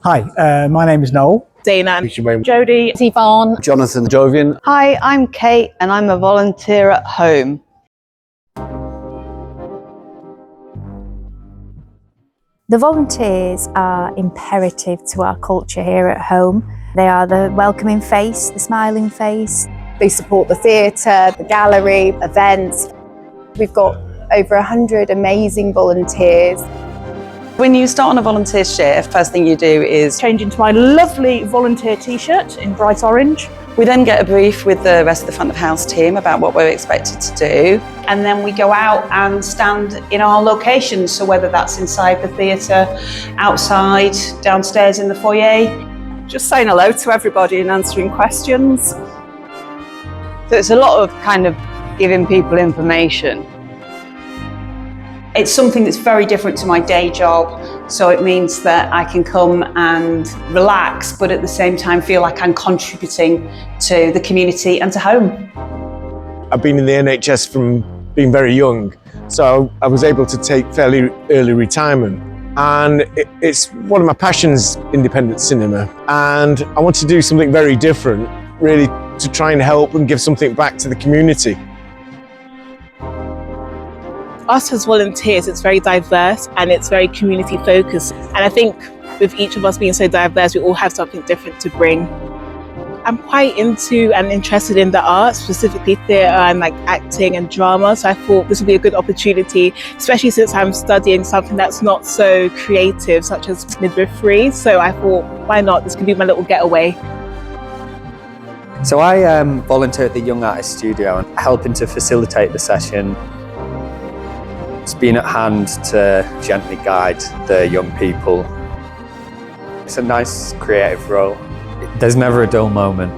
Hi, my name is Noel. Dana, Jodie, Yvonne, Jonathan, Jovian. Hi, I'm Kate and I'm a volunteer at home. The volunteers are imperative to our culture here at home. They are the welcoming face, the smiling face. they support the theatre, the gallery, events. We've got over 100 amazing volunteers. When you start on a volunteer shift, first thing you do is change into my lovely volunteer t-shirt in bright orange. we then get a brief with the rest of the front of house team about what we're expected to do. And then we go out and stand in our locations, so whether that's inside the theatre, outside, downstairs in the foyer. Just saying hello to everybody and answering questions. So it's a lot of kind of giving people information. It's something that's very different to my day job, so it means that I can come and relax, but at the same time feel like I'm contributing to the community and to home. I've been in the NHS from being very young, so I was able to take fairly early retirement. And it's one of my passions, independent cinema. And I want to do something very different, really to try and help and give something back to the community. Us as volunteers, it's very diverse and it's very community focused. And I think with each of us being so diverse, we all have something different to bring. I'm quite into and interested in the arts, specifically theatre and like acting and drama. So I thought this would be a good opportunity, especially since I'm studying something that's not so creative, such as midwifery. So I thought, why not? This could be my little getaway. So I volunteer at the Young Artist Studio and helping to facilitate the session. It's being at hand to gently guide the young people. It's a nice creative role. There's never a dull moment.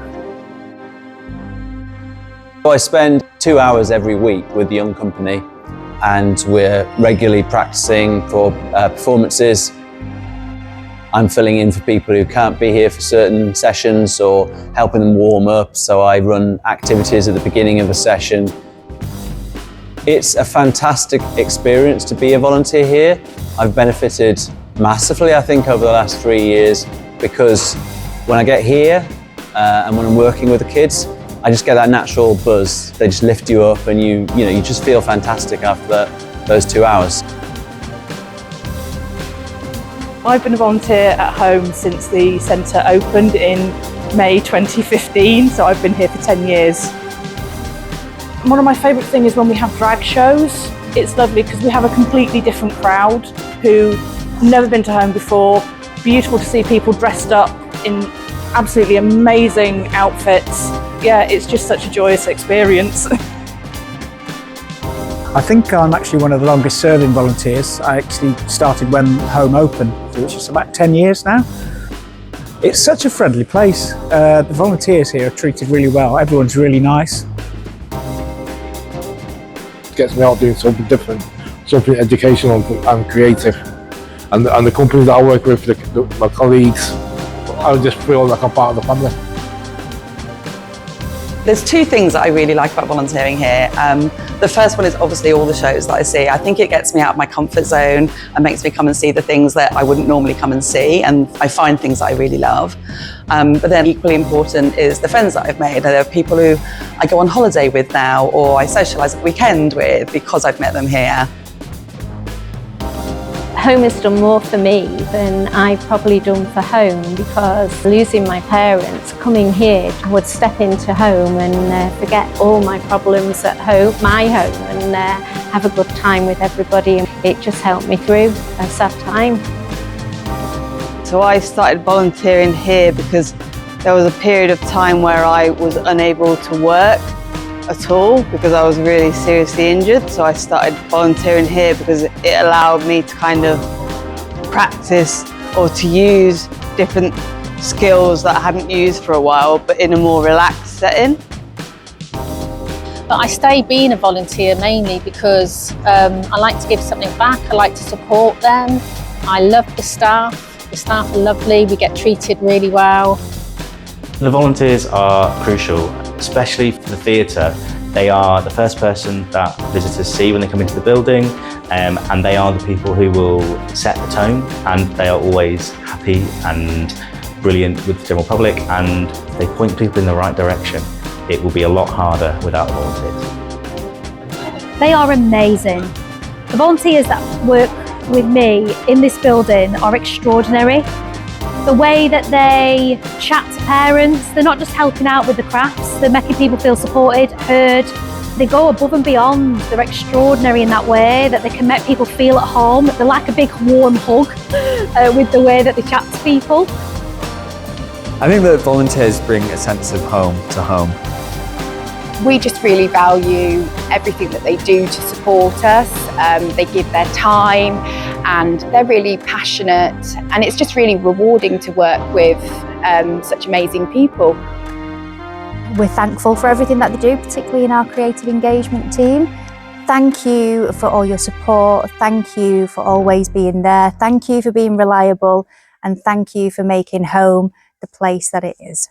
I spend 2 hours every week with the young company, and we're regularly practicing for performances. I'm filling in for people who can't be here for certain sessions or helping them warm up, so I run activities at the beginning of a session. It's a fantastic experience to be a volunteer here. I've benefited massively, I think, over the last 3 years, because when I get here and when I'm working with the kids, I just get that natural buzz. They just lift you up, and you just feel fantastic after those 2 hours. I've been a volunteer at home since the centre opened in May 2015, so I've been here for 10 years. One of my favourite things is when we have drag shows. It's lovely because we have a completely different crowd who have never been to home before. Beautiful to see people dressed up in absolutely amazing outfits. Yeah, it's just such a joyous experience. I think I'm actually one of the longest serving volunteers. I actually started when home opened, which is about 10 years now. It's such a friendly place. The volunteers here are treated really well. Everyone's really nice. It gets me out doing something different, something educational and creative. And the companies that I work with, my colleagues, I just feel like I'm part of the family. There's two things that I really like about volunteering here. The first one is obviously all the shows that I see. I think it gets me out of my comfort zone and makes me come and see the things that I wouldn't normally come and see, and I find things that I really love. But then equally important is the friends that I've made. There are people who I go on holiday with now, or I socialise at the weekend with, because I've met them here. Home has done more for me than I've probably done for home, because losing my parents, coming here, I would step into home and forget all my problems at home, my home, and have a good time with everybody. It just helped me through a sad time. So I started volunteering here because there was a period of time where I was unable to work at all because I was really seriously injured. So I started volunteering here because it allowed me to kind of practice or to use different skills that I hadn't used for a while, but in a more relaxed setting. But I stay being a volunteer mainly because I like to give something back. I like to support them. I love the staff. The staff are lovely. We get treated really well. The volunteers are crucial, especially for the theatre. They are the first person that visitors see when they come into the building. and they are the people who will set the tone, and they are always happy and brilliant with the general public, and they point people in the right direction. It will be a lot harder without the volunteers. They are amazing. The volunteers that work with me in this building are extraordinary. The way that they chat to parents, they're not just helping out with the crafts, they're making people feel supported, heard. They go above and beyond. They're extraordinary in that way, that they can make people feel at home. They're like a big warm hug with the way that they chat to people. I think that volunteers bring a sense of home to home. We just really value everything that they do to support us. They give their time and they're really passionate, and it's just really rewarding to work with such amazing people. We're thankful for everything that they do, particularly in our creative engagement team. Thank you for all your support. Thank you for always being there. Thank you for being reliable, and thank you for making home the place that it is.